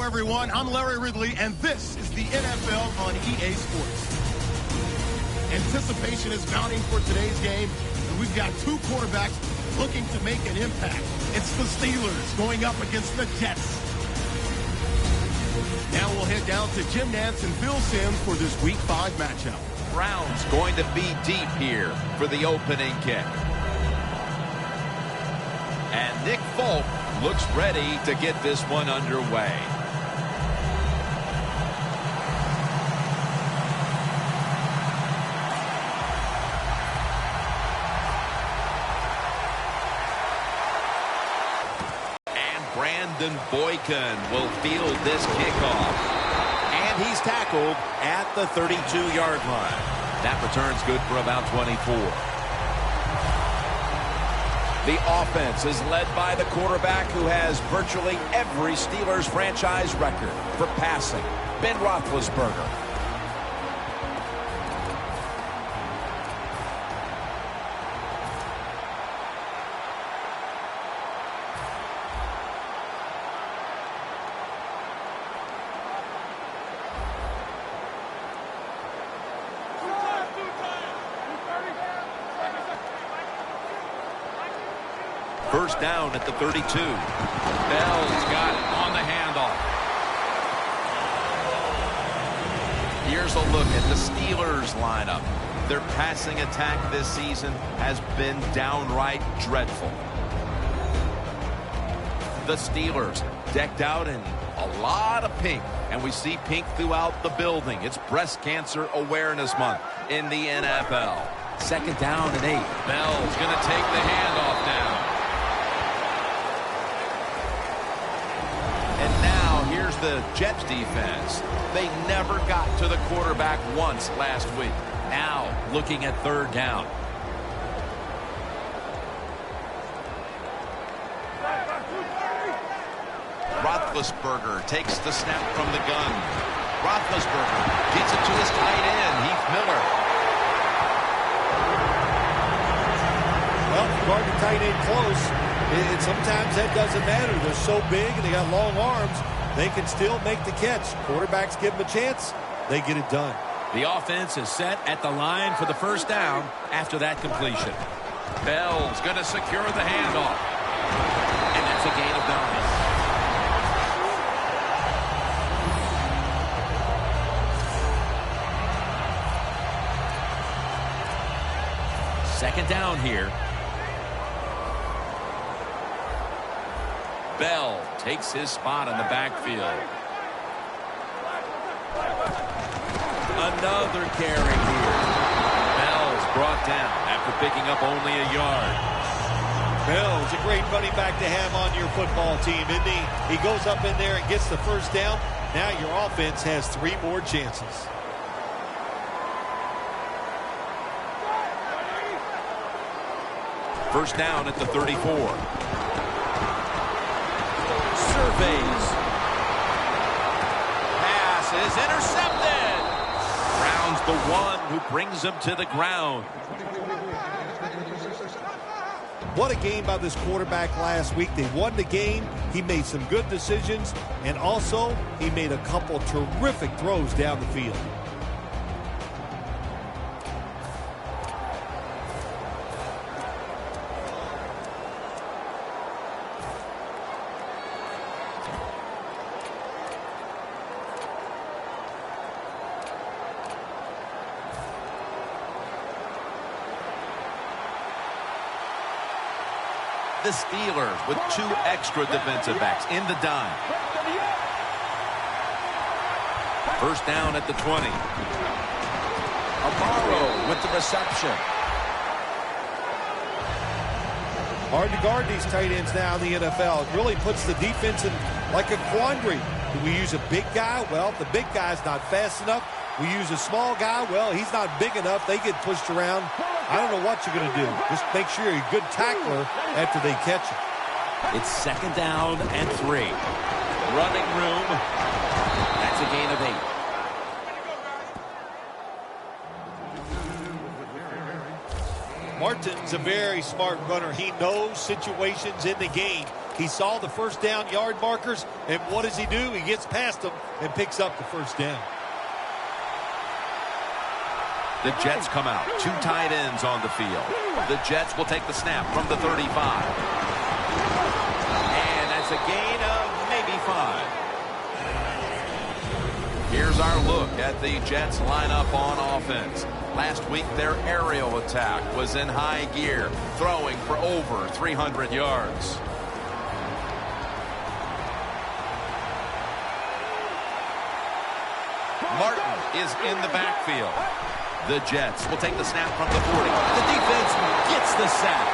everyone. I'm Larry Ridley, and this is the NFL on EA Sports. Anticipation is mounting for today's game, and we've got two quarterbacks looking to make an impact. It's the Steelers going up against the Jets. Now we'll head down to Jim Nantz and Phil Simms for this Week 5 matchup. Brown's going to be deep here for the opening kick. And Nick Folk looks ready to get this one underway. And Brandon Boykin will field this kickoff. And he's tackled at the 32-yard line. That return's good for about 24. The offense is led by the quarterback who has virtually every Steelers franchise record for passing, Ben Roethlisberger. First down at the 32. Bell's got it on the handoff. Here's a look at the Steelers lineup. Their passing attack this season has been downright dreadful. The Steelers decked out in a lot of pink, and we see pink throughout the building. It's Breast Cancer Awareness Month in the NFL. Second down and 8. Bell's going to take the handoff now. The Jets defense, they never got to the quarterback once last week. Now looking at third down. Roethlisberger takes the snap from the gun. Roethlisberger gets it to his tight end, Heath Miller. Well, if you guard the tight end close, sometimes that doesn't matter. They're so big and they got long arms. They can still make the catch. Quarterbacks give them a chance. They get it done. The offense is set at the line for the first down after that completion. Bell's going to secure the handoff. And that's a gain of 9. Second down here. Bell takes his spot in the backfield. Another carry here. Bell's brought down after picking up only a yard. Bell's a great running back to have on your football team, isn't he? He goes up in there and gets the first down. Now your offense has 3 more chances. First down at the 34. Surveys. Pass is intercepted. Brown's the one who brings him to the ground. What a game by this quarterback last week. They won the game. He made some good decisions, and also he made a couple terrific throws down the field. The Steelers with 2 extra defensive backs in the dime. First down at the 20. Amaro with the reception. Hard to guard these tight ends now in the NFL. It really puts the defense in like a quandary. Do we use a big guy? Well, if the big guy's not fast enough. We use a small guy. Well, he's not big enough. They get pushed around. I don't know what you're going to do. Just make sure you're a good tackler after they catch it. It's second down and 3. Running room. That's a gain of 8. Martin's a very smart runner. He knows situations in the game. He saw the first down yard markers, and what does he do? He gets past them and picks up the first down. The Jets come out. 2 tight ends on the field. The Jets will take the snap from the 35. And that's a gain of maybe 5. Here's our look at the Jets lineup on offense. Last week, their aerial attack was in high gear, throwing for over 300 yards. Martin is in the backfield. The Jets will take the snap from the 40. The defense gets the sack.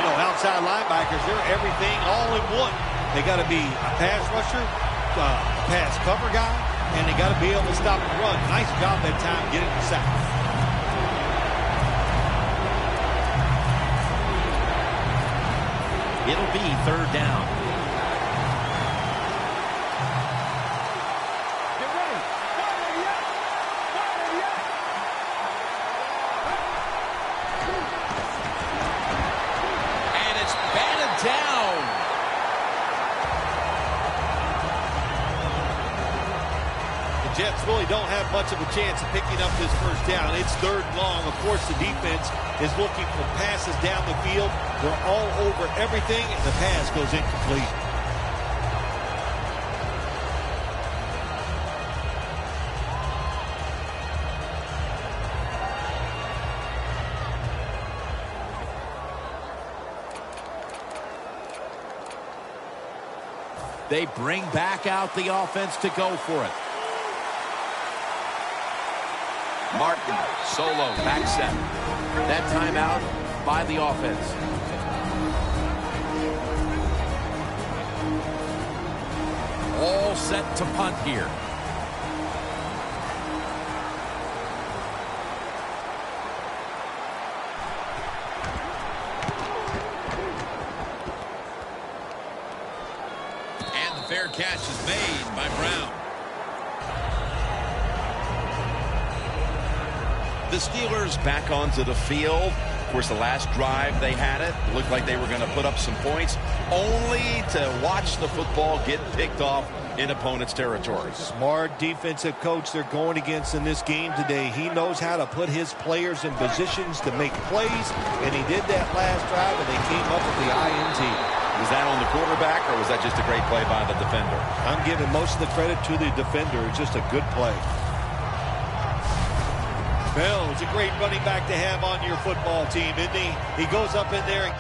You know, outside linebackers, they're everything all in one. They got to be a pass rusher, a pass cover guy, and they got to be able to stop the run. Nice job that time getting the sack. It'll be 3rd down. And it's batted down. The Jets really don't have much of a chance of picking up this first down. It's 3rd and long. Of course, the defense is looking for passes down the field. They're all over everything, and the pass goes incomplete. They bring back out the offense to go for it. Martin, solo, back set. That timeout by the offense. All set to punt here. And the fair catch is made by Brown. The Steelers back onto the field. Of course, the last drive they had it looked like they were going to put up some points, only to watch the football get picked off in opponent's territory. Smart defensive coach they're going against in this game today. He knows how to put his players in positions to make plays, and he did that last drive, and they came up with the INT. Was that on the quarterback, or was that just a great play by the defender? I'm giving most of the credit to the defender. It's just a good play. Well, it's a great running back to have on your football team, isn't he? He goes up in there and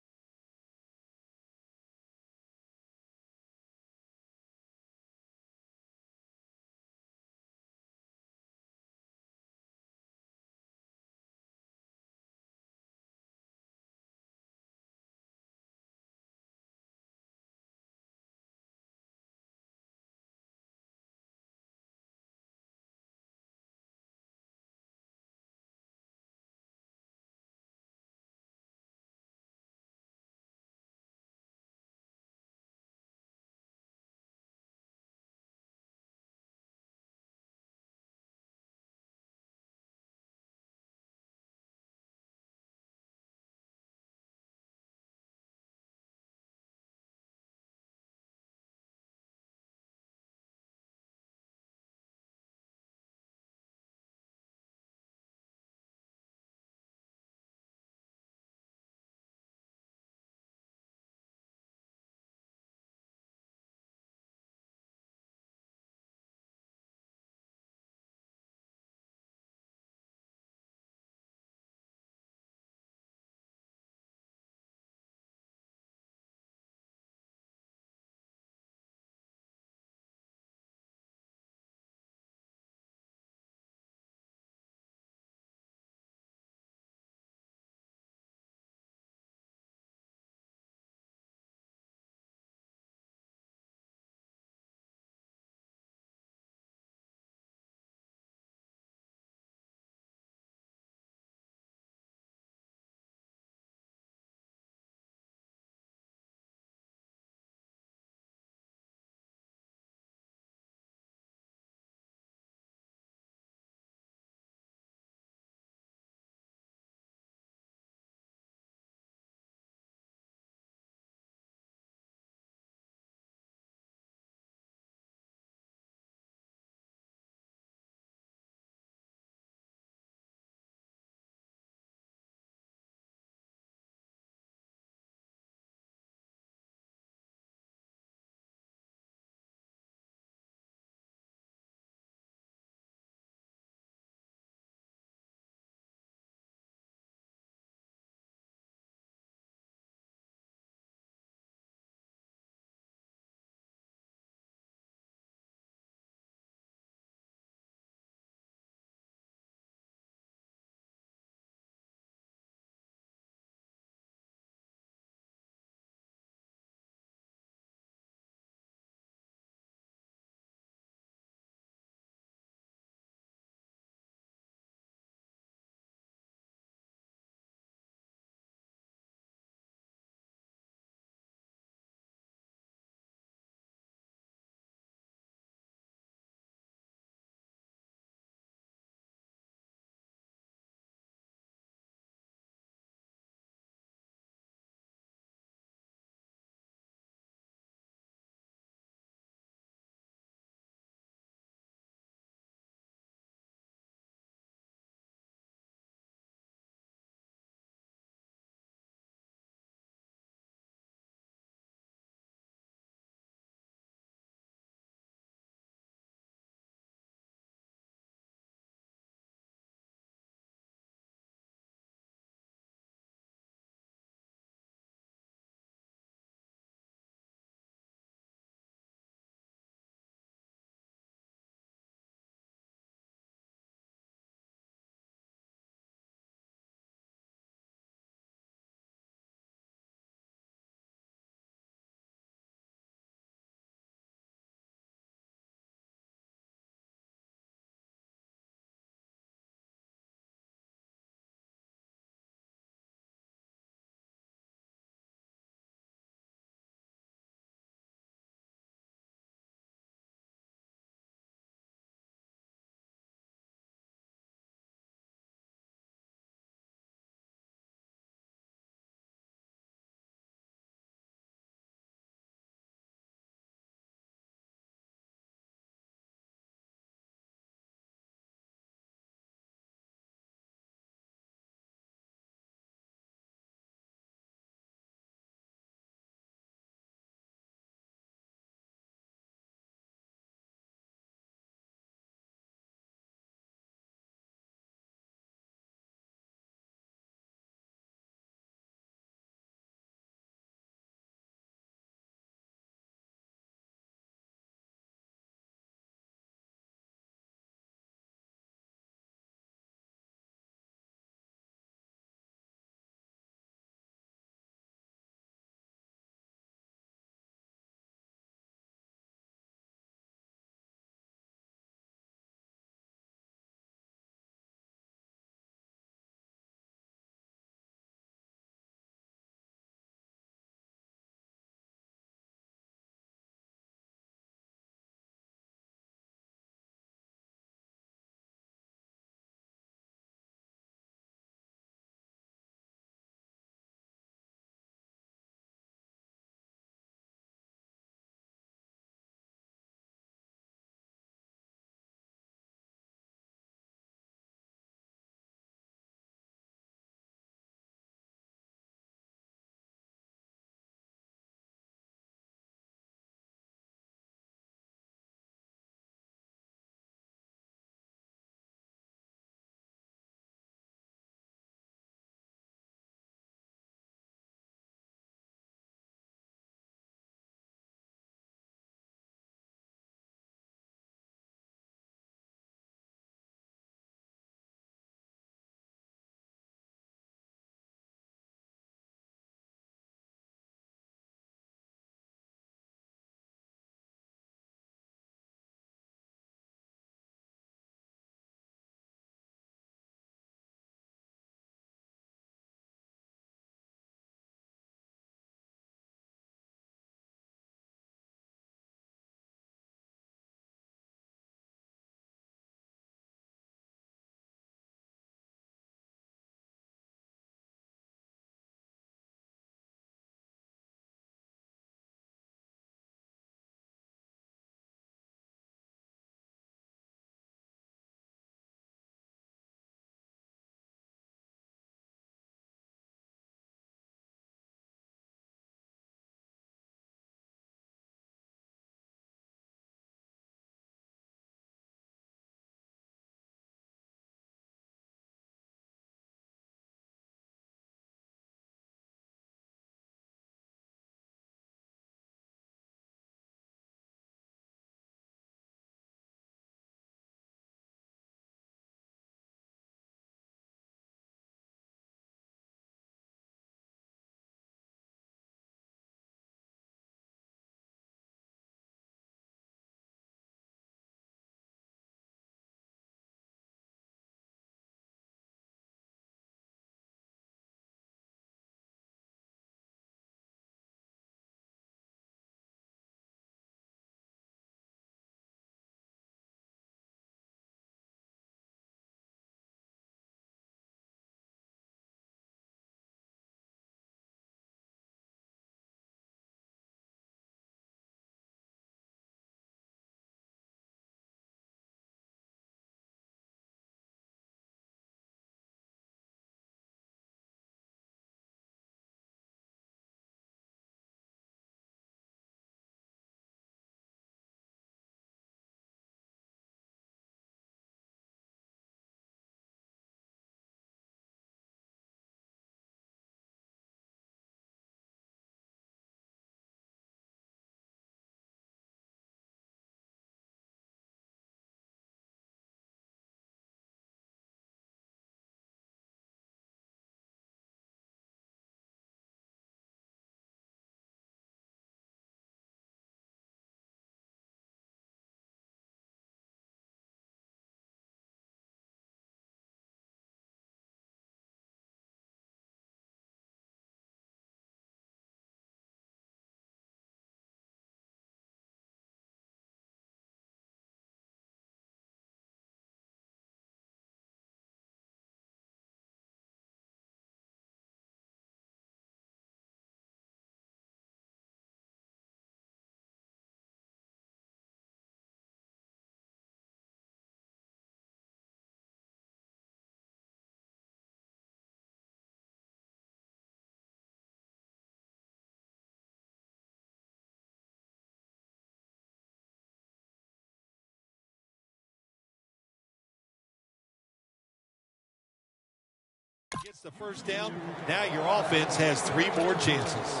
Gets the first down. Now your offense has 3 more chances.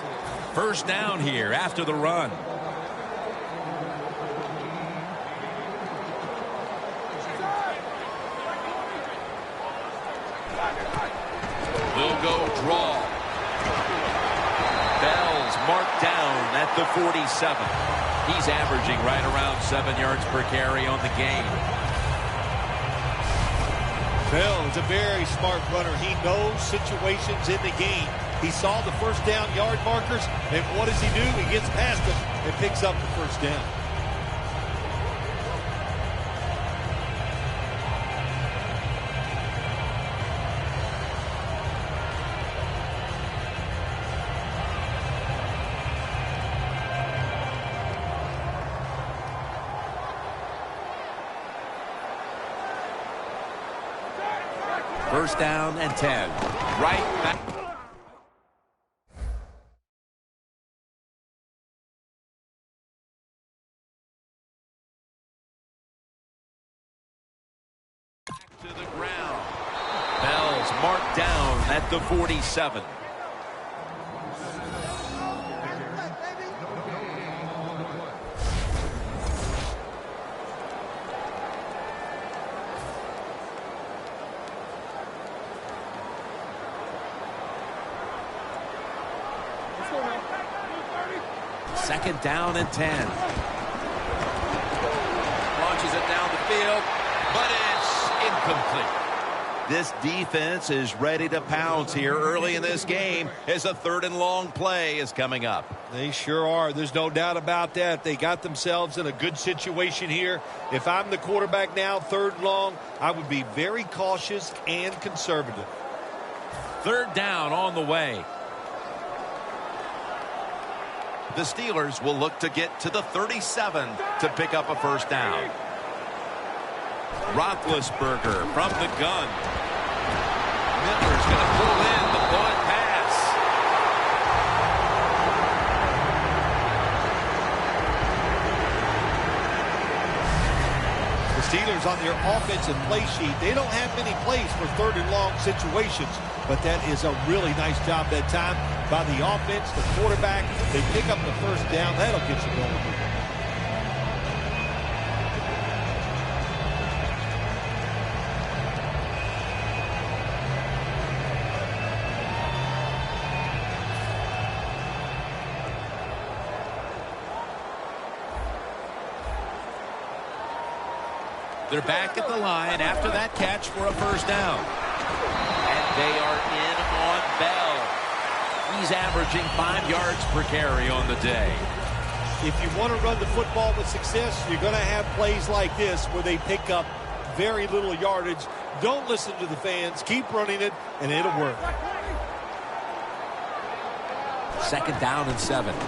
First down here after the run. Will go draw. Bell's marked down at the 47. He's averaging right around 7 yards per carry on the game. Bell is a very smart runner. He knows situations in the game. He saw the first down yard markers, and what does he do? He gets past them and picks up the first down. First down and 10. Right back. To the ground. Bell's marked down at the 47. Second down and 10. Launches it down the field, but it's incomplete. This defense is ready to pounce here early in this game as a 3rd and long play is coming up. They sure are. There's no doubt about that. They got themselves in a good situation here. If I'm the quarterback now, 3rd and long, I would be very cautious and conservative. 3rd down on the way. The Steelers will look to get to the 37 to pick up a first down. Roethlisberger from the gun. Miller's going to pull in the bullet pass. The Steelers on their offensive play sheet, they don't have many plays for 3rd and long situations, but that is a really nice job that time by the offense, the quarterback. They pick up the first down. That'll get you going. They're back at the line after that catch for a first down. And they are in on Bell. He's averaging 5 yards per carry on the day. If you want to run the football with success, you're going to have plays like this where they pick up very little yardage. Don't listen to the fans. Keep running it, and it'll work. Second down and 7. The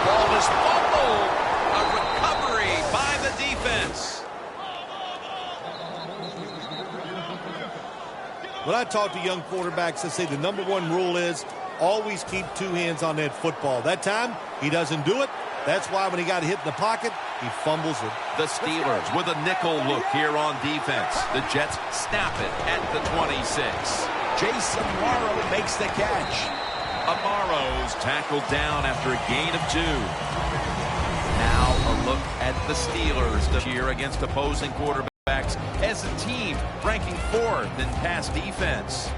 ball is fumbled. A recovery by the defense. When I talk to young quarterbacks, I say the #1 rule is always keep 2 hands on that football. That time, he doesn't do it. That's why when he got hit in the pocket, he fumbles it. The Steelers with a nickel look here on defense. The Jets snap it at the 26. Jason Morrow makes the catch. Amaro's tackled down after a gain of 2. Now a look at the Steelers this year against opposing quarterbacks as a team ranking 4th in pass defense.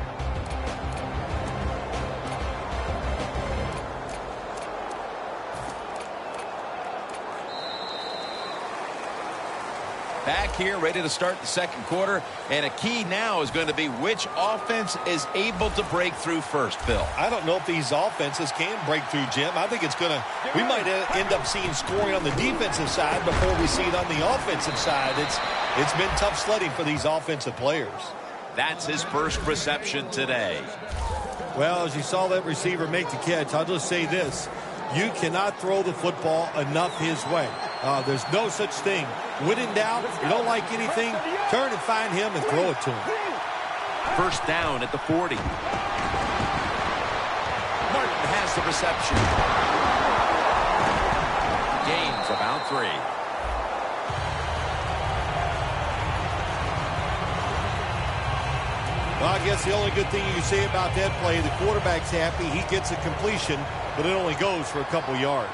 Back here, ready to start the second quarter. And a key now is going to be which offense is able to break through first, Phil. I don't know if these offenses can break through, Jim. I think it's going to, we might end up seeing scoring on the defensive side before we see it on the offensive side. It's been tough sledding for these offensive players. That's his first reception today. Well, as you saw that receiver make the catch, I'll just say this. You cannot throw the football enough his way. There's no such thing. When in doubt, if you don't like anything, turn and find him and throw it to him. First down at the 40. Martin has the reception. Gains about 3. Well, I guess the only good thing you can say about that play, the quarterback's happy. He gets a completion, but it only goes for a couple yards.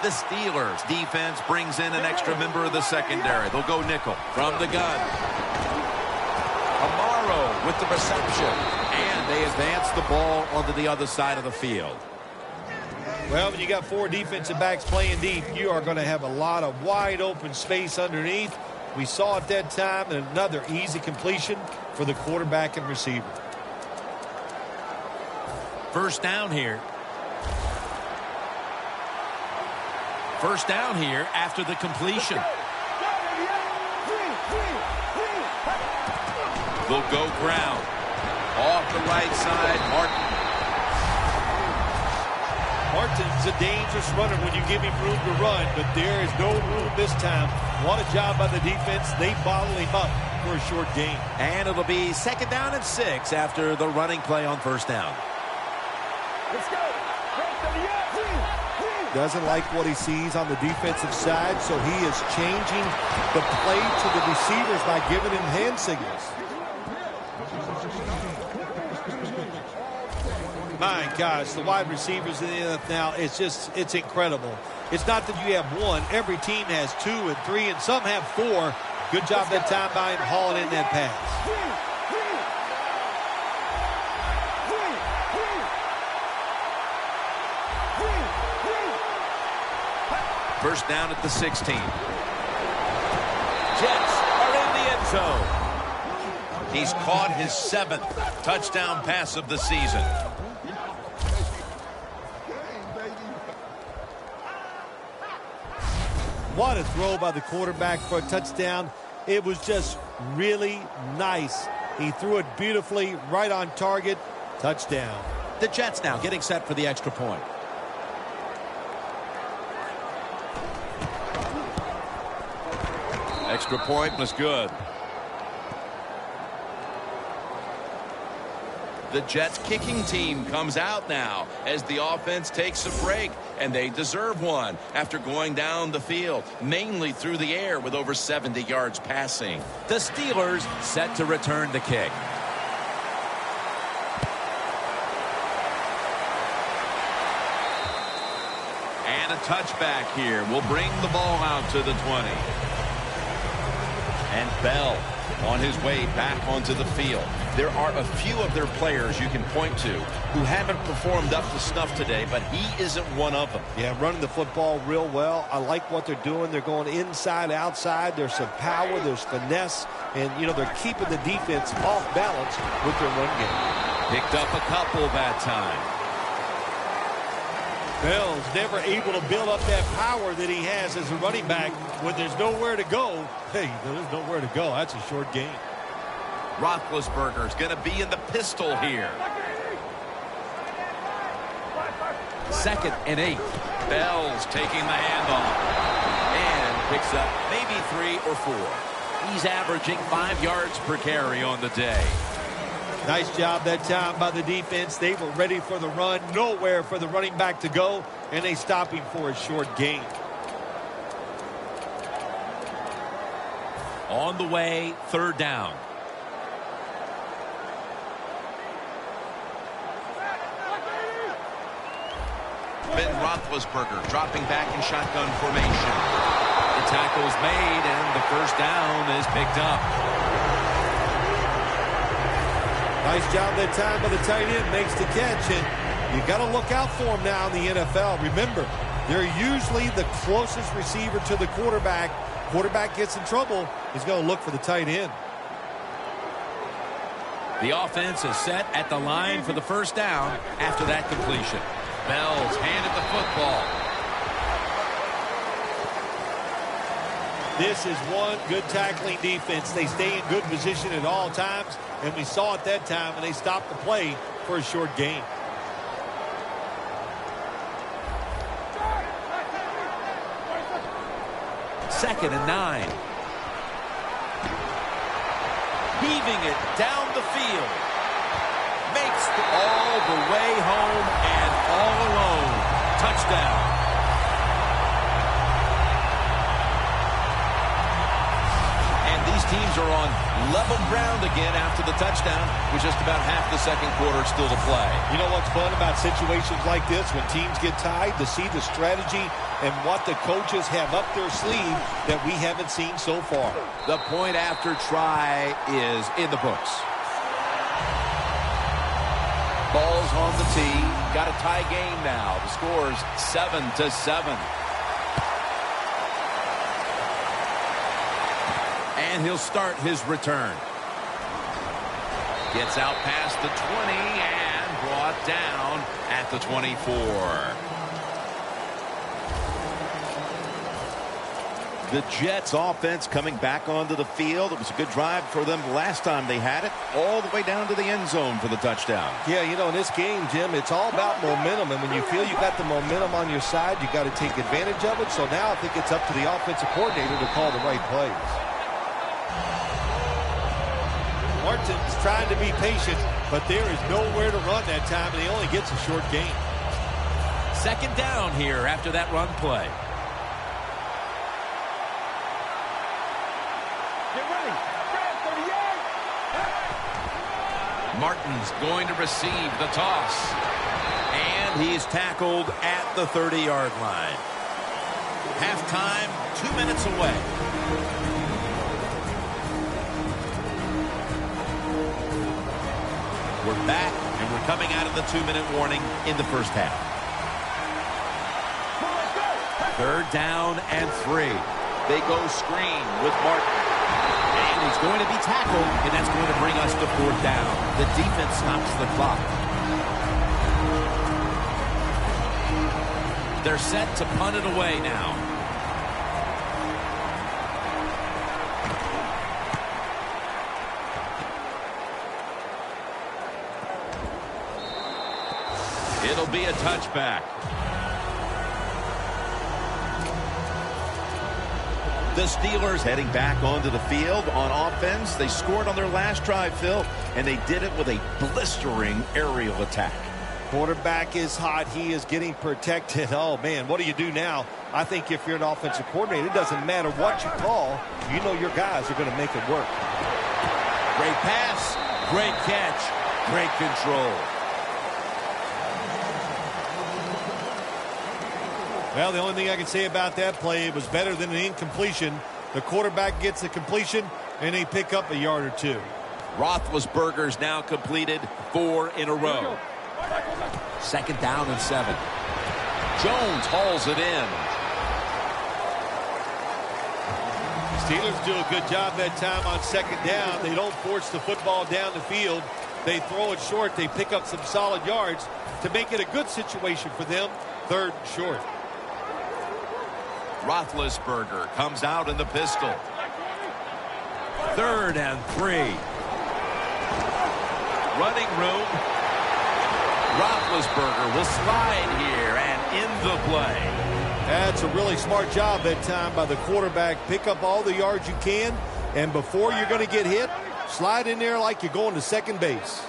The Steelers defense brings in an extra member of the secondary. They'll go nickel from the gun. Amaro with the reception. And they advance the ball onto the other side of the field. Well, when you got four defensive backs playing deep, you are going to have a lot of wide open space underneath. We saw at that time another easy completion for the quarterback and receiver. First down here. First down here after the completion. Will go ground. Off the right side, Martin. Martin's a dangerous runner when you give him room to run, but there is no room this time. What a job by the defense. They bottle him up for a short gain. And it'll be 2nd down and 6 after the running play on first down. Let's go. Doesn't like what he sees on the defensive side, so he is changing the play to the receivers by giving him hand signals. My gosh, the wide receivers in the NFL, it's incredible. It's not that you have one. Every team has 2 and 3, and some have 4. Good job that time by him hauling in that pass. First down at the 16. Jets are in the end zone. He's caught his 7th touchdown pass of the season. What a throw by the quarterback for a touchdown. It was just really nice. He threw it beautifully, right on target. Touchdown. The Jets now getting set for the extra point. Extra point was good. The Jets kicking team comes out now as the offense takes a break, and they deserve one after going down the field, mainly through the air with over 70 yards passing. The Steelers set to return the kick. And a touchback here will bring the ball out to the 20. And Bell on his way back onto the field. There are a few of their players you can point to who haven't performed up to snuff today, but he isn't one of them. Yeah, running the football real well. I like what they're doing. They're going inside, outside. There's some power. There's finesse. And, you know, they're keeping the defense off balance with their run game. Picked up a couple that time. Bell's never able to build up that power that he has as a running back when there's nowhere to go. Hey, there's nowhere to go. That's a short game. Roethlisberger's going to be in the pistol here. 2nd and 8. Bell's taking the handoff and picks up maybe 3 or 4. He's averaging 5 yards per carry on the day. Nice job that time by the defense. They were ready for the run. Nowhere for the running back to go, and they stop him for a short gain. On the way, 3rd down. Ben Roethlisberger dropping back in shotgun formation. The tackle's made, and the first down is picked up. Nice job that time by the tight end. Makes the catch, and you got to look out for him now in the NFL. Remember, they're usually the closest receiver to the quarterback. Quarterback gets in trouble, he's going to look for the tight end. The offense is set at the line for the first down after that completion. Bell's handed the football. This is one good tackling defense. They stay in good position at all times, and we saw it that time, and they stopped the play for a short gain. Second and 9. Heaving it down the field. Makes all the way home and all alone. Touchdown. And these teams are on level ground again after the touchdown with just about half the second quarter still to play. You know what's fun about situations like this when teams get tied, to see the strategy and what the coaches have up their sleeve that we haven't seen so far. The point after try is in the books. Ball's on the tee. Got a tie game now. The score's 7-7. And he'll start his return. Gets out past the 20 and brought down at the 24. The Jets offense coming back onto the field. It was a good drive for them last time they had it, all the way down to the end zone for the touchdown. Yeah, you know, in this game, Jim, it's all about momentum. And when you feel you got the momentum on your side, you got to take advantage of it. So now I think it's up to the offensive coordinator to call the right plays. Martin's trying to be patient, but there is nowhere to run that time, and he only gets a short gain. Second down here after that run play. Martin's going to receive the toss. And he's tackled at the 30-yard line. Halftime, 2 minutes away. We're back, and we're coming out of the 2-minute warning in the first half. Third down and 3. They go screen with Martin. And he's going to be tackled, and that's going to bring us to fourth down. The defense stops the clock. They're set to punt it away now. It'll be a touchback. The Steelers heading back onto the field on offense. They scored on their last drive, Phil, and they did it with a blistering aerial attack. Quarterback is hot. He is getting protected. Oh, man, what do you do now? I think if you're an offensive coordinator, it doesn't matter what you call. You know your guys are going to make it work. Great pass, great catch, great control. Well, the only thing I can say about that play, it was better than an incompletion. The quarterback gets a completion, and they pick up a yard or two. Roethlisberger's now completed 4 in a row. Second down and 7. Jones hauls it in. Steelers do a good job that time on second down. They don't force the football down the field. They throw it short. They pick up some solid yards to make it a good situation for them. Third and short. Roethlisberger comes out in the pistol. Third and 3. Running room. Roethlisberger will slide here and in the play. That's a really smart job that time by the quarterback. Pick up all the yards you can, and before you're going to get hit, slide in there like you're going to second base.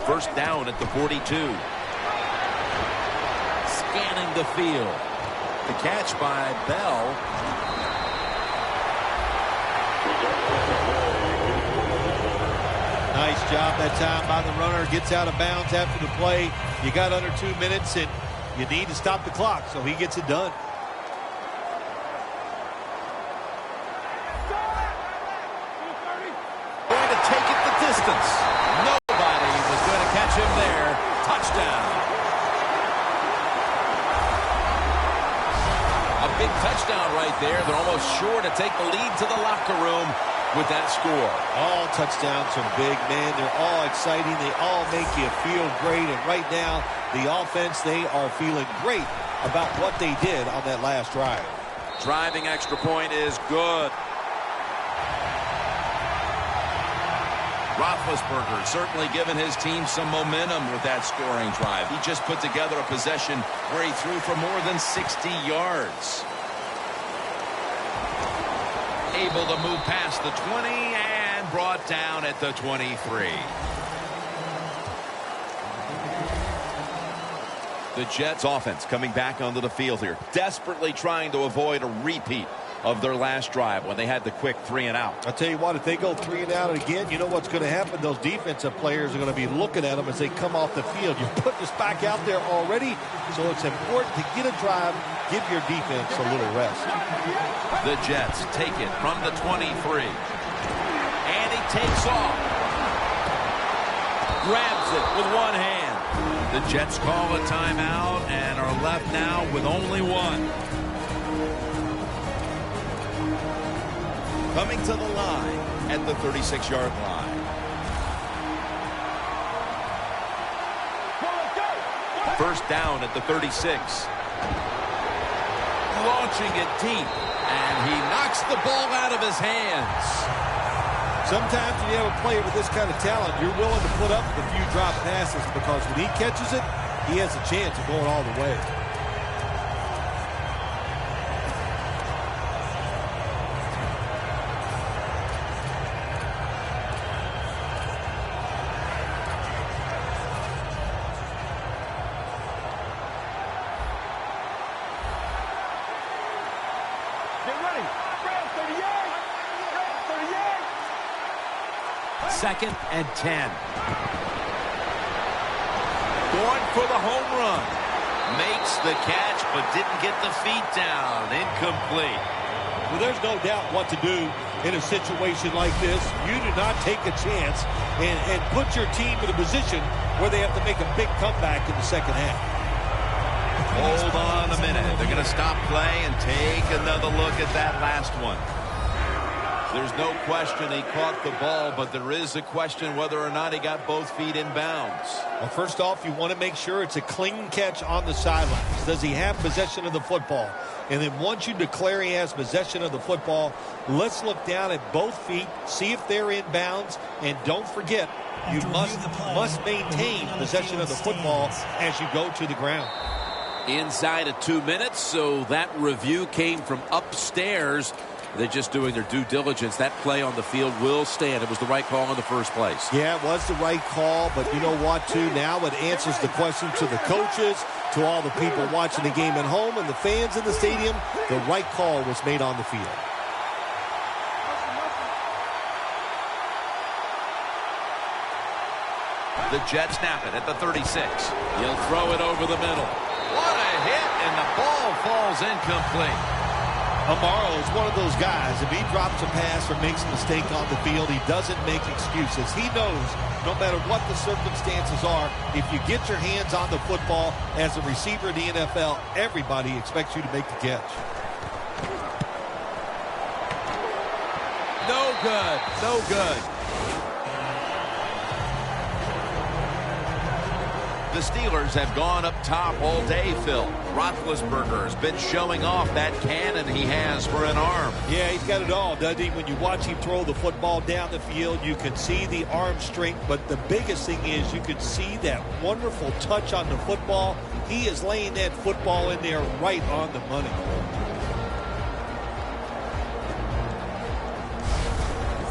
First down at the 42. Scanning the field. The catch by Bell. Nice job that time by the runner. Gets out of bounds after the play. You got under 2 minutes, and you need to stop the clock, so he gets it done. Going to take it the distance. Nobody was going to catch him there. Touchdown. A big touchdown right there. They're almost sure to take the lead to the locker room with that score. All touchdowns are big, man. They're all exciting. They all make you feel great. And right now, the offense, they are feeling great about what they did on that last drive. Driving extra point is good. Roethlisberger certainly given his team some momentum with that scoring drive. He just put together a possession where he threw for more than 60 yards. Able to move past the 20 and brought down at the 23. The Jets offense coming back onto the field here, desperately trying to avoid a repeat of their last drive when they had the quick 3 and out. I'll tell you what, if they go 3 and out again, you know what's going to happen? Those defensive players are going to be looking at them as they come off the field. You're putting us back out there already, so it's important to get a drive, give your defense a little rest. The Jets take it from the 23. And he takes off. Grabs it with one hand. The Jets call a timeout and are left now with only one. Coming to the line at the 36-yard line. First down at the 36. Launching it deep. And he knocks the ball out of his hands. Sometimes when you have a player with this kind of talent, you're willing to put up with a few drop passes because when he catches it, he has a chance of going all the way. Second and 10. Going for the home run. Makes the catch, but didn't get the feet down. Incomplete. Well, there's no doubt what to do in a situation like this. You do not take a chance and put your team in a position where they have to make a big comeback in the second half. Hold on a minute. They're going to stop play and take another look at that last one. There's no question he caught the ball, but there is a question whether or not he got both feet in bounds. Well, first off, you want to make sure it's a clean catch on the sidelines. Does he have possession of the football? And then once you declare he has possession of the football, let's look down at both feet, see if they're in bounds, and don't forget, you must maintain possession of the football as you go to the ground. Inside of 2 minutes, so that review came from upstairs. They're just doing their due diligence. That play on the field will stand. It was the right call in the first place. Yeah, it was the right call, but you know what, too? Now it answers the question to the coaches, to all the people watching the game at home, and the fans in the stadium. The right call was made on the field. The Jets snap it at the 36. He'll throw it over the middle. What a hit, and the ball falls incomplete. Amaro is one of those guys. If he drops a pass or makes a mistake on the field, he doesn't make excuses. He knows no matter what the circumstances are, if you get your hands on the football as a receiver in the NFL, everybody expects you to make the catch. No good. No good. The Steelers have gone up top all day, Phil. Roethlisberger has been showing off that cannon he has for an arm. Yeah, he's got it all, doesn't he? When you watch him throw the football down the field, you can see the arm strength, but the biggest thing is you can see that wonderful touch on the football. He is laying that football in there right on the money.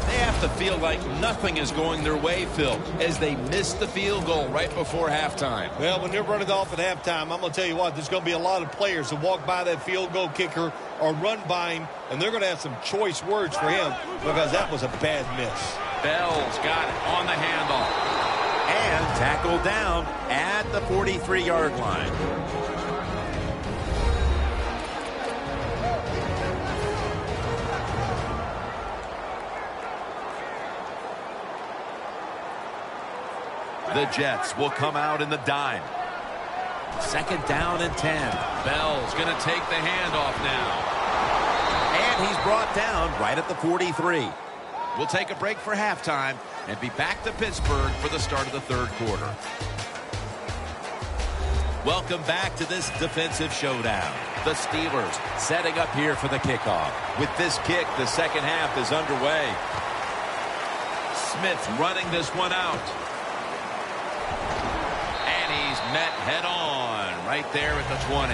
They have to feel like nothing is going their way, Phil, as they miss the field goal right before halftime. Well, when they're running off at halftime, I'm going to tell you what, there's going to be a lot of players that walk by that field goal kicker or run by him, and they're going to have some choice words for him because that was a bad miss. Bell's got it on the handoff. And tackled down at the 43-yard line. The Jets will come out in the dime. Second down and 10. Bell's going to take the handoff now. And he's brought down right at the 43. We'll take a break for halftime and be back to Pittsburgh for the start of the third quarter. Welcome back to this defensive showdown. The Steelers setting up here for the kickoff. With this kick, the second half is underway. Smith running this one out. Met head on right there at the 20.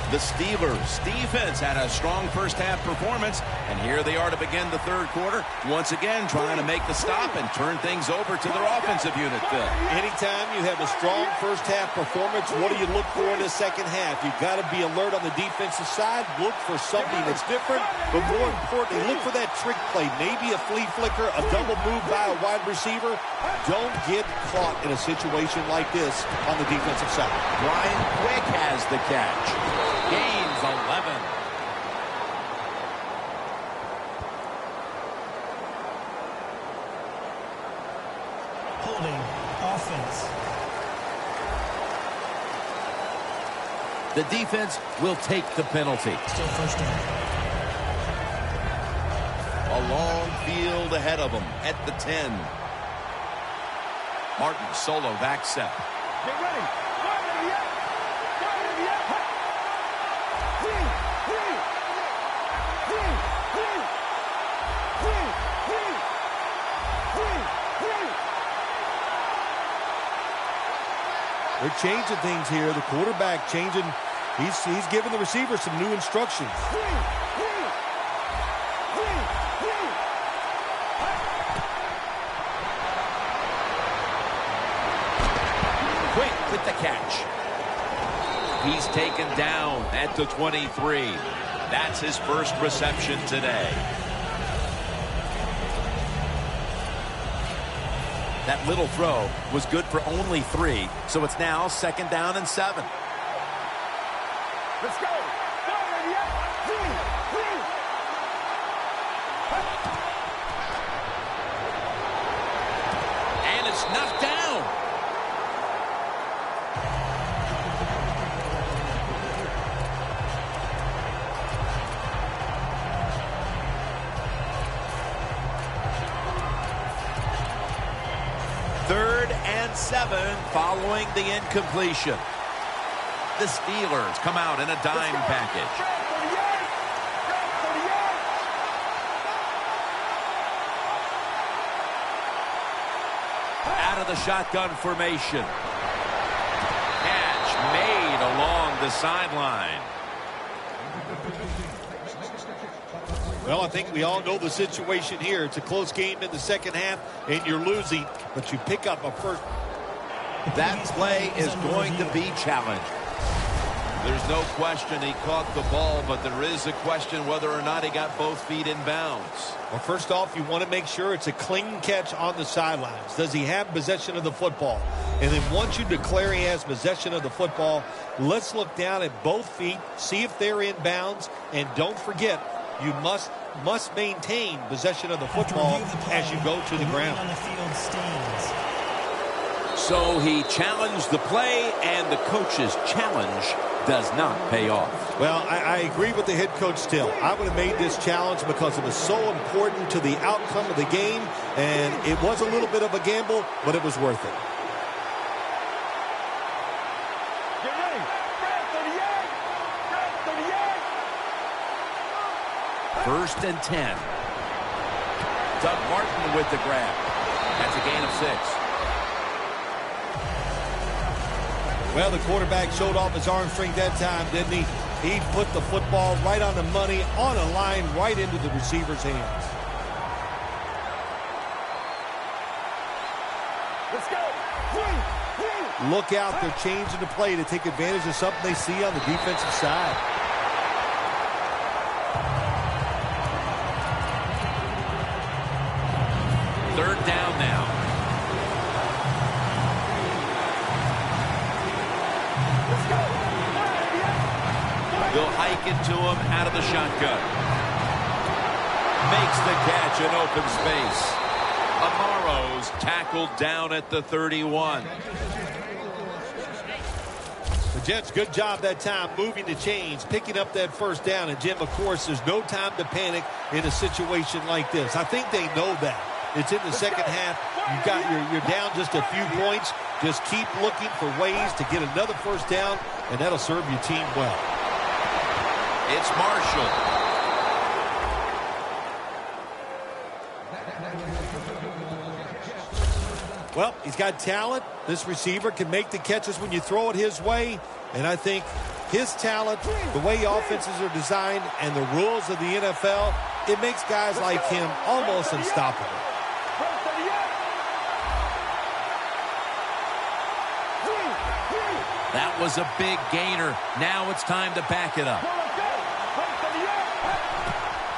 The Steelers' defense had a strong first-half performance, and here they are to begin the third quarter, once again trying to make the stop and turn things over to their offensive unit, Phil. Anytime you have a strong first-half performance, what do you look for in the second half? You've got to be alert on the defensive side, look for something that's different, but more importantly, look for that trick play, maybe a flea flicker, a double move by a wide receiver. Don't get caught in a situation like this on the defensive side. Brian Quick has the catch. Gains 11. Holding offense. The defense will take the penalty. Still first down. A long field ahead of them at the 10. Martin solo back set. Get ready. They're changing things here. The quarterback changing. He's giving the receiver some new instructions. Quick with the catch. He's taken down at the 23. That's his first reception today. That little throw was good for only 3, so it's now 2nd down and 7. Let's go. And it's knocked down. Third and 7 following the incompletion. The Steelers come out in a dime package. Out of the shotgun formation. Catch made along the sideline. Well, I think we all know the situation here. It's a close game in the second half, and you're losing, but you pick up a first. That play is going to be challenged. There's no question he caught the ball, but there is a question whether or not he got both feet in bounds. Well, first off, you want to make sure it's a clean catch on the sidelines. Does he have possession of the football? And then once you declare he has possession of the football, let's look down at both feet, see if they're in bounds, and don't forget, you must maintain possession of the football as you go to the ground. On the field stands. So he challenged the play, and the coach's challenge does not pay off. Well, I agree with the head coach still. I would have made this challenge because it was so important to the outcome of the game, and it was a little bit of a gamble, but it was worth it. Get ready. First and 10. Doug Martin with the grab. That's a gain of 6. Well, the quarterback showed off his arm strength that time, didn't he? He put the football right on the money, on a line, right into the receiver's hands. Let's go. Look out, they're changing the play to take advantage of something they see on the defensive side. Third down now. They'll hike it to him out of the shotgun. Makes the catch in open space. Amaro's tackled down at the 31. The Jets, good job that time moving the chains, picking up that first down. And, Jim, of course, there's no time to panic in a situation like this. I think they know that. It's in the second half. You're down just a few points. Just keep looking for ways to get another first down, and that'll serve your team well. It's Marshall. Well, he's got talent. This receiver can make the catches when you throw it his way. And I think His talent, the way offenses are designed, and the rules of the NFL, it makes guys like him almost unstoppable. That was a big gainer. Now it's time to back it up.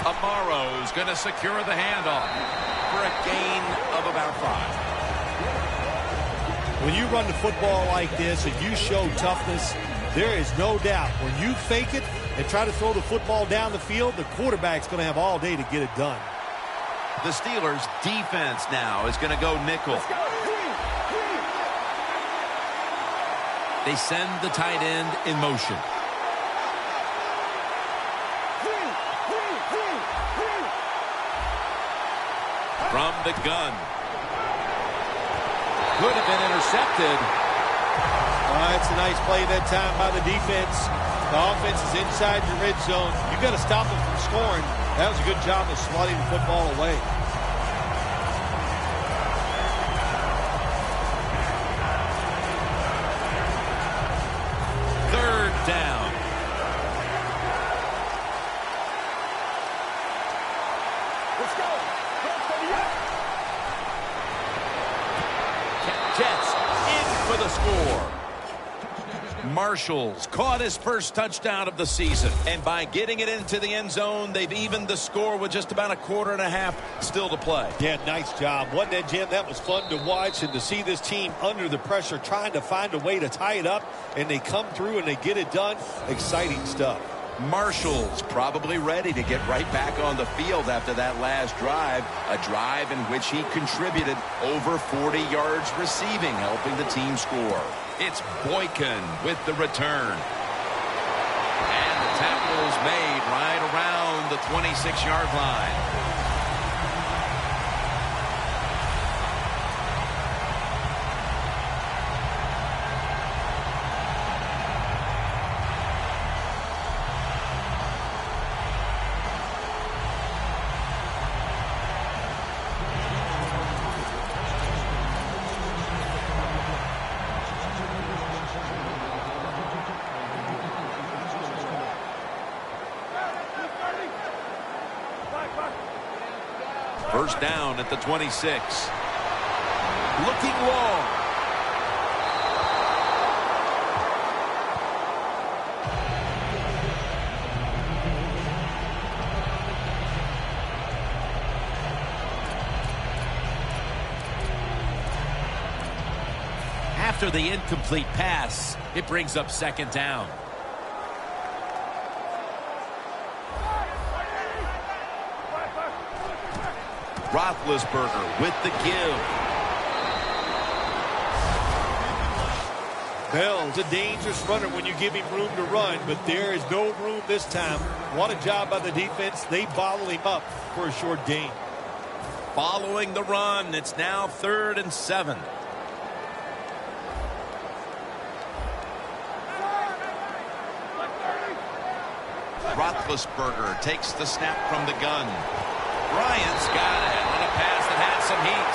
Amaro's going to secure the handoff for a gain of about 5. When you run the football like this and you show toughness, there is no doubt when you fake it and try to throw the football down the field, the quarterback's going to have all day to get it done. The Steelers' defense now is going to go nickel. They send the tight end in motion. From the gun. Could have been intercepted. That's a nice play that time by the defense. The offense is inside your red zone. You got to stop them from scoring. That was a good job of swatting the football away. Third down. Let's go. Jets in for the score. Marshall's caught his first touchdown of the season. And by getting it into the end zone, they've evened the score with just about a quarter and a half still to play. Yeah, nice job. Wasn't that, Jim? That was fun to watch, and to see this team under the pressure trying to find a way to tie it up, and they come through and they get it done. Exciting stuff. Marshall's probably ready to get right back on the field after that last drive, a drive in which he contributed over 40 yards receiving, helping the team score. It's Boykin with the return. And the tackle's made right around the 26-yard line. First down at the 26. Looking long. After the incomplete pass, it brings up second down. Roethlisberger with the give. Bell's a dangerous runner when you give him room to run, but there is no room this time. What a job by the defense. They bottle him up for a short gain. Following the run, it's now 3rd and 7. Roethlisberger takes the snap from the gun. Bryant's got it on a pass that had some heat.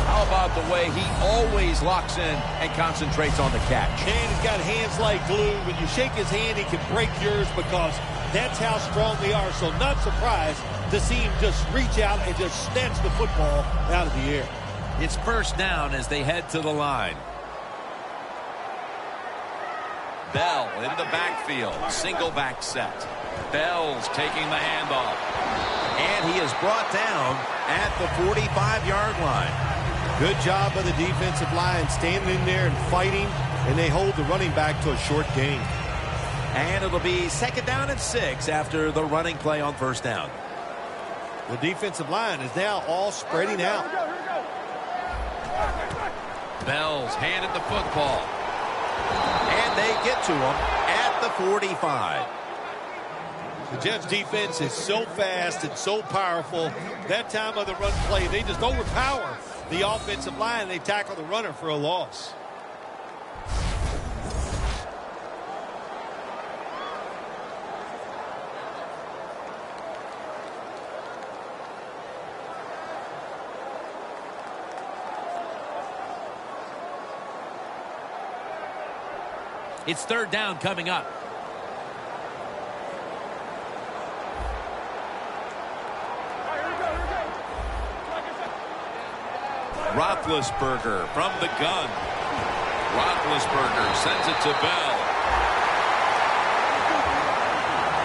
How about the way he always locks in and concentrates on the catch? And he's got hands like glue. When you shake his hand, he can break yours because that's how strong they are. So not surprised to see him just reach out and just snatch the football out of the air. It's first down as they head to the line. Bell in the backfield. Single back set. Bell's taking the handoff. And he is brought down at the 45-yard line. Good job by the defensive line standing in there and fighting, and they hold the running back to a short gain. And it'll be second down and 6 after the running play on first down. The defensive line is now all spreading out. Bell's handed the football. And they get to him at the 45. The Jets defense is so fast and so powerful. That time of the run play, they just overpower the offensive line. They tackle the runner for a loss. It's third down coming up. Roethlisberger from the gun. Roethlisberger sends it to Bell.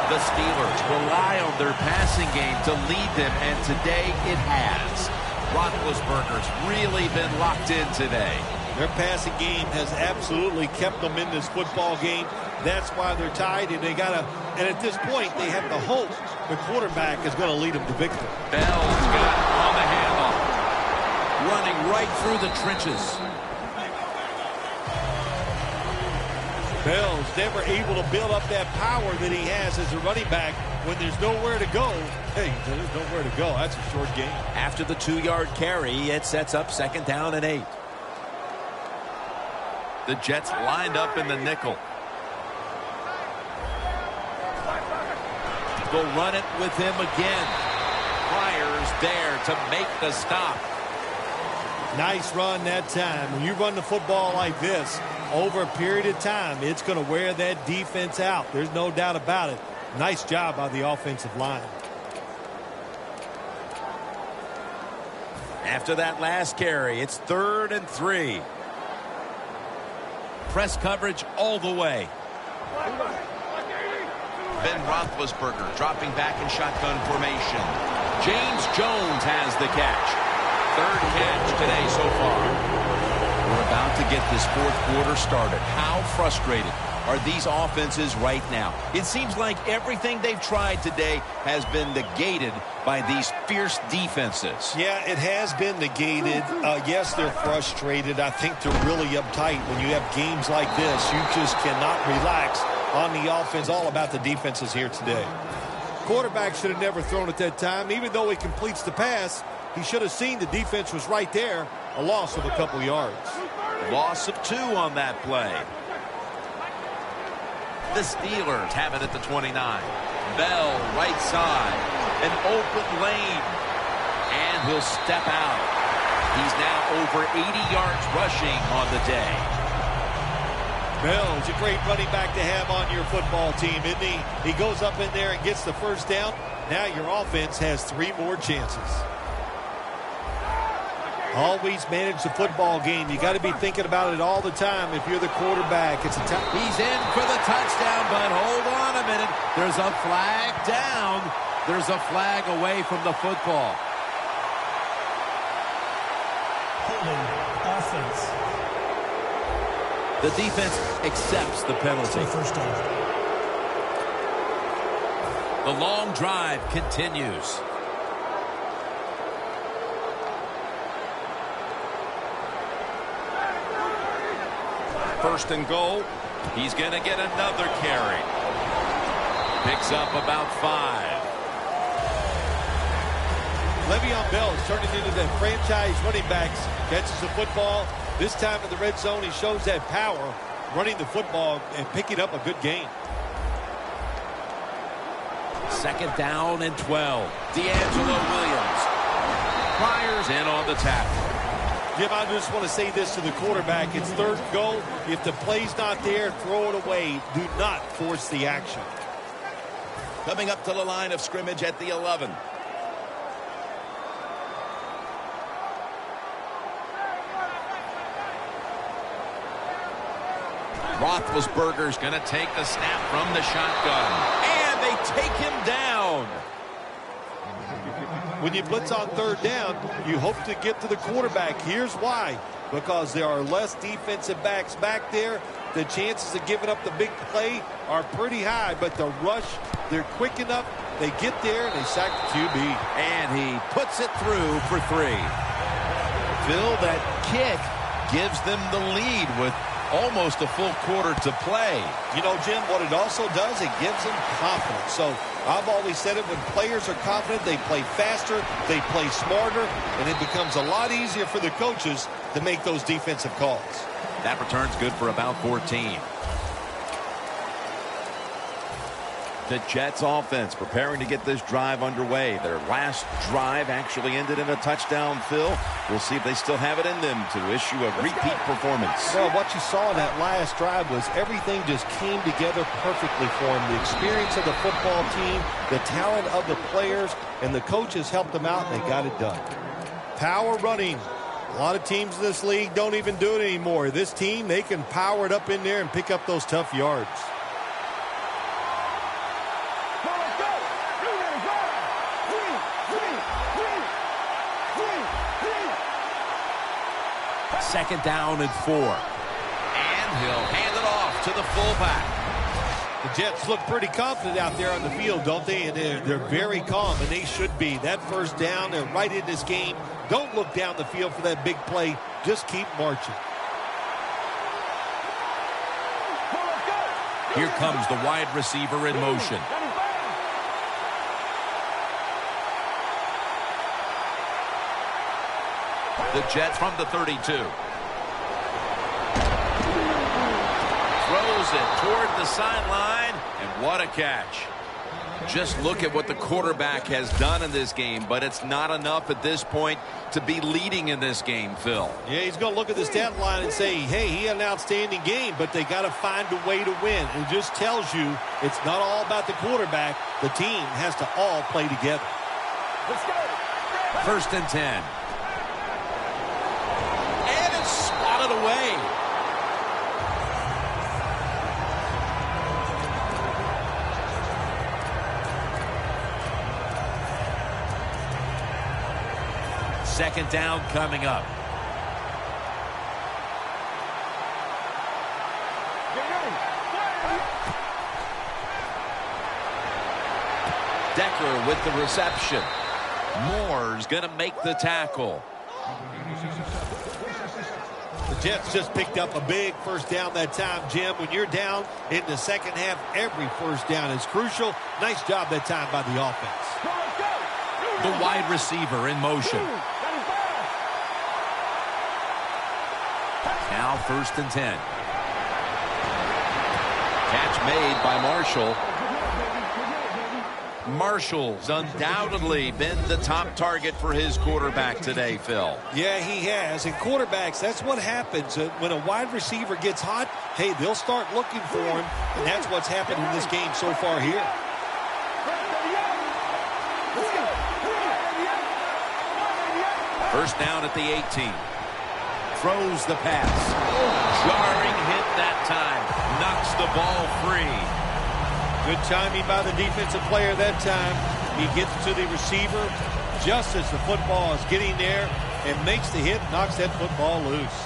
The Steelers rely on their passing game to lead them, and today it has. Roethlisberger's really been locked in today. Their passing game has absolutely kept them in this football game. That's why they're tied, and and at this point, they have the hope the quarterback is going to lead them to victory. Bell's got it on the handoff. Running right through the trenches. Bell's never able to build up that power that he has as a running back when there's nowhere to go. Hey, there's nowhere to go. That's a short game. After the 2-yard carry, it sets up 2nd down and 8. The Jets lined up in the nickel. They'll run it with him again. Myers there to make the stop. Nice run that time. When you run the football like this, over a period of time, it's going to wear that defense out. There's no doubt about it. Nice job by the offensive line. After that last carry, it's 3rd and 3. Press coverage all the way. Ben Roethlisberger dropping back in shotgun formation. James Jones has the catch. 3rd catch today so far. We're about to get this 4th quarter started. How frustrated are these offenses right now? It seems like everything they've tried today has been negated by these fierce defenses. Yeah, it has been negated. Yes, they're frustrated. I think they're really uptight. When you have games like this, you just cannot relax on the offense. All about the defenses here today. Quarterback should have never thrown at that time. Even though he completes the pass, he should have seen the defense was right there. A loss of a couple yards. Loss of 2 on that play. The Steelers have it at the 29. Bell, right side. An open lane. And he'll step out. He's now over 80 yards rushing on the day. Bell's a great running back to have on your football team, isn't he? He goes up in there and gets the first down. Now your offense has 3 more chances. Always manage the football game. You got to be thinking about it all the time if you're the quarterback. It's a He's in for the touchdown, but hold on a minute. There's a flag down. There's a flag away from the football. Holding offense. The defense accepts the penalty. First down. The long drive continues. 1st and goal. He's going to get another carry. Picks up about 5. Le'Veon Bell is turning into that franchise running backs. Catches the football. This time in the red zone, he shows that power, running the football and picking up a good game. 2nd down and 12. D'Angelo Williams. Myers in on the tackle. Jim, I just want to say this to the quarterback. It's 3rd and goal. If the play's not there, throw it away. Do not force the action. Coming up to the line of scrimmage at the 11. Roethlisberger's going to take the snap from the shotgun. And they take him down. When you blitz on 3rd down, you hope to get to the quarterback. Here's why. Because there are less defensive backs back there. The chances of giving up the big play are pretty high. But the rush, they're quick enough. They get there, and they sack the QB. And he puts it through for 3. Phil, that kick gives them the lead with almost a full quarter to play. You know, Jim, what it also does, it gives them confidence. So I've always said it, when players are confident, they play faster, they play smarter, and it becomes a lot easier for the coaches to make those defensive calls. That return's good for about 14. The Jets offense preparing to get this drive underway. Their last drive actually ended in a touchdown, Phil. We'll see if they still have it in them to issue a repeat performance. Well, what you saw in that last drive was everything just came together perfectly for them. The experience of the football team, the talent of the players, and the coaches helped them out, and they got it done. Power running. A lot of teams in this league don't even do it anymore. This team, they can power it up in there and pick up those tough yards. Second down and 4. And he'll hand it off to the fullback. The Jets look pretty confident out there on the field, don't they? And they're very calm, and they should be. That first down, they're right in this game. Don't look down the field for that big play. Just keep marching. Here comes the wide receiver in motion. The Jets from the 32. Throws it toward the sideline, and what a catch. Just look at what the quarterback has done in this game, but it's not enough at this point to be leading in this game, Phil. Yeah, he's going to look at the stat line and say, hey, he had an outstanding game, but they got to find a way to win. It just tells you it's not all about the quarterback. The team has to all play together. Let's go. First and 10. And it's swatted away. Second down coming up. Decker with the reception. Moore's going to make the tackle. The Jets just picked up a big first down that time, Jim. When you're down in the second half, every first down is crucial. Nice job that time by the offense. The wide receiver in motion. Now first and 10. Catch made by Marshall. Marshall's undoubtedly been the top target for his quarterback today, Phil. Yeah, he has. And quarterbacks, that's what happens. When a wide receiver gets hot, hey, they'll start looking for him. And that's what's happened in this game so far here. First down at the 18. Throws the pass. Jarring hit that time. Knocks the ball free. Good timing by the defensive player that time. He gets to the receiver just as the football is getting there and makes the hit, knocks that football loose.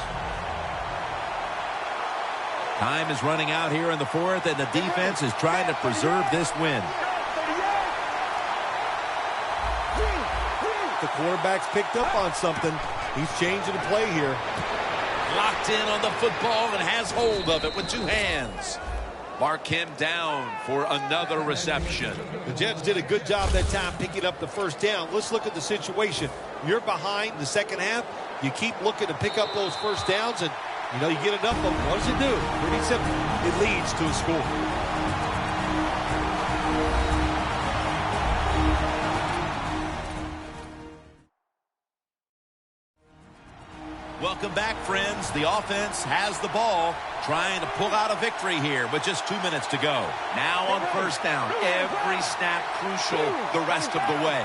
Time is running out here in the fourth, and the defense is trying to preserve this win. The quarterback's picked up on something. He's changing the play here. Locked in on the football and has hold of it with two hands. Mark him down for another reception. The Jets did a good job that time picking up the first down. Let's look at the situation. You're behind the second half. You keep looking to pick up those first downs, and, you know, you get enough of them. What does it do? Pretty simple. It leads to a score. Welcome back, friends. The offense has the ball, trying to pull out a victory here with just 2 minutes to go. Now on first down, every snap crucial the rest of the way.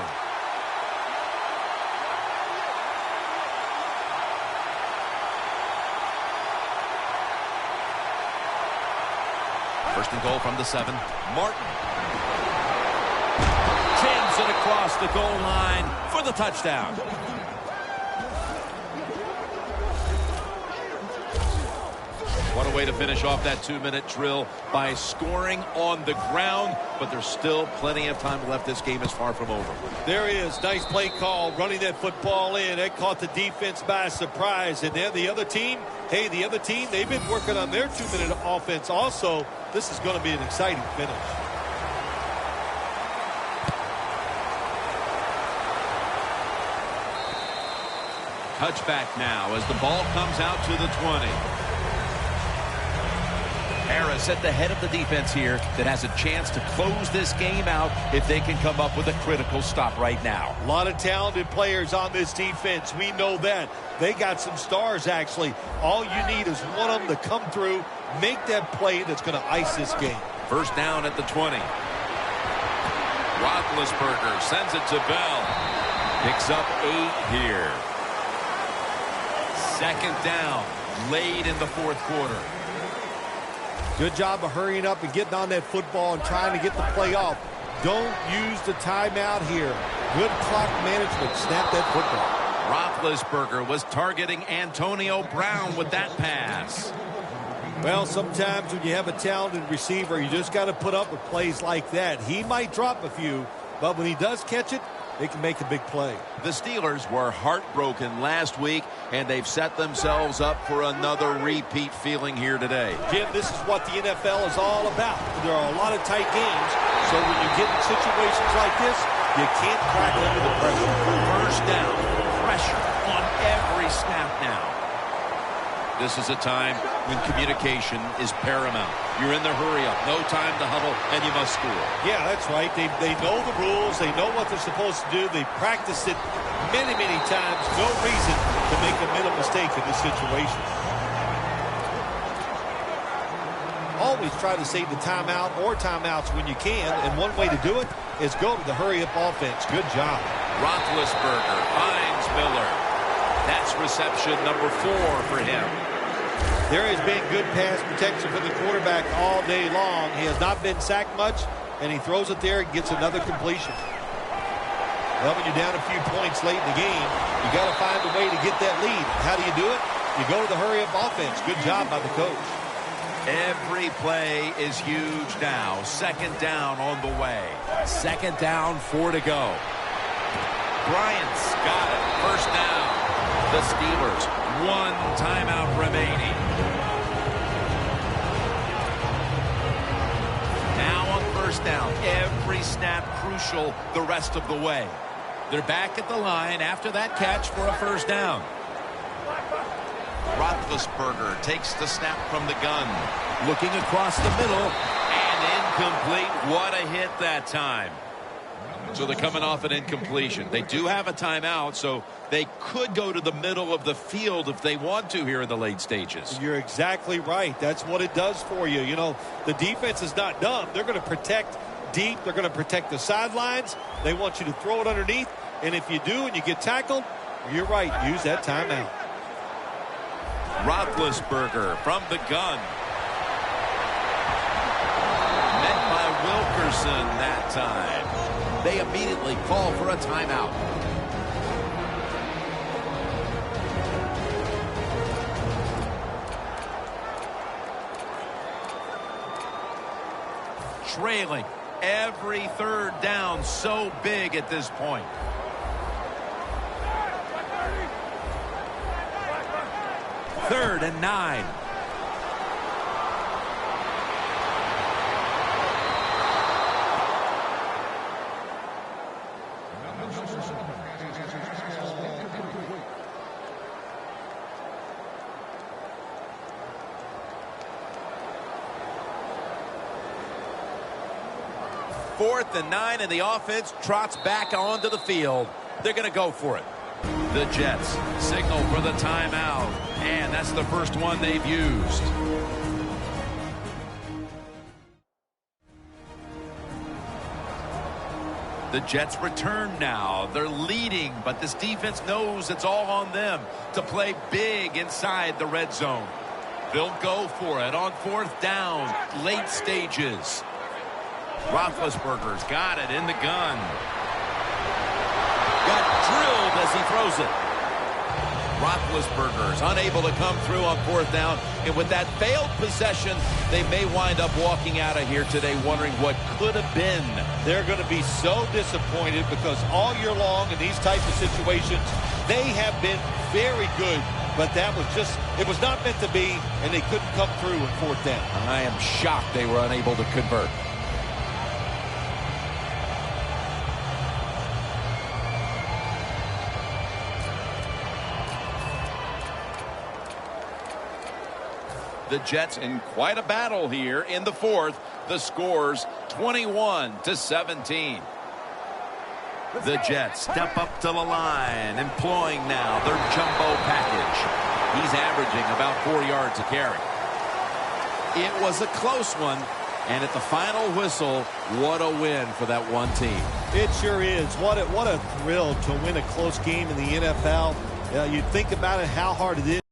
First and goal from the 7. Martin jams it across the goal line for the touchdown. What a way to finish off that 2-minute drill by scoring on the ground, but there's still plenty of time left. This game is far from over. There is. Nice play call, running that football in. That caught the defense by surprise. And then the other team, hey, the other team, they've been working on their 2-minute offense also. This is going to be an exciting finish. Touchback now as the ball comes out to the 20. Harris at the head of the defense here that has a chance to close this game out if they can come up with a critical stop right now. A lot of talented players on this defense. We know that. They got some stars, actually. All you need is one of them to come through, make that play that's going to ice this game. First down at the 20. Roethlisberger sends it to Bell. Picks up 8 here. Second down, late in the fourth quarter. Good job of hurrying up and getting on that football and trying to get the play off. Don't use the timeout here. Good clock management. Snap that football. Roethlisberger was targeting Antonio Brown with that pass. Well, sometimes when you have a talented receiver, you just got to put up with plays like that. He might drop a few, but when he does catch it, they can make a big play. The Steelers were heartbroken last week, and they've set themselves up for another repeat feeling here today. Jim, this is what the NFL is all about. There are a lot of tight games, so when you get in situations like this, you can't crack under the pressure. First down, pressure on every snap now. This is a time when communication is paramount. You're in the hurry-up, no time to huddle, and you must score. Yeah, that's right. They know the rules. They know what they're supposed to do. They practiced it many, many times. No reason to make a mental mistake in this situation. Always try to save the timeout or timeouts when you can, and one way to do it is go to the hurry-up offense. Good job. Roethlisberger finds Miller. That's reception number 4 for him. There has been good pass protection for the quarterback all day long. He has not been sacked much, and he throws it there and gets another completion. Well, when you're down a few points late in the game, you got to find a way to get that lead. How do you do it? You go to the hurry-up offense. Good job by the coach. Every play is huge now. Second down on the way. Second down, 4 to go. Bryant's got it. First down. The Steelers, 1 timeout remaining. Now on first down, every snap crucial the rest of the way. They're back at the line after that catch for a first down. Roethlisberger takes the snap from the gun. Looking across the middle, and incomplete. What a hit that time. So they're coming off an incompletion. They do have a timeout, so they could go to the middle of the field if they want to here in the late stages. You're exactly right. That's what it does for you. You know, the defense is not dumb. They're going to protect deep. They're going to protect the sidelines. They want you to throw it underneath. And if you do and you get tackled, you're right. Use that timeout. Roethlisberger from the gun. Met by Wilkerson that time. They immediately call for a timeout. Trailing every third down, so big at this point. Third and 9. Fourth and 9, and the offense trots back onto the field. They're going to go for it. The Jets signal for the timeout, and that's the first one they've used. The Jets return now. They're leading, but this defense knows it's all on them to play big inside the red zone. They'll go for it on fourth down, late stages. Roethlisberger's got it in the gun. Got drilled as he throws it. Roethlisberger's unable to come through on fourth down. And with that failed possession, they may wind up walking out of here today wondering what could have been. They're going to be so disappointed because all year long in these types of situations, they have been very good. But that was just, it was not meant to be, and they couldn't come through in fourth down. I am shocked they were unable to convert. The Jets in quite a battle here in the fourth. The score's 21-17. The Jets step up to the line, employing now their jumbo package. He's averaging about 4 yards a carry. It was a close one, and at the final whistle, what a win for that one team. It sure is. What a thrill to win a close game in the NFL. You think about it, how hard it is.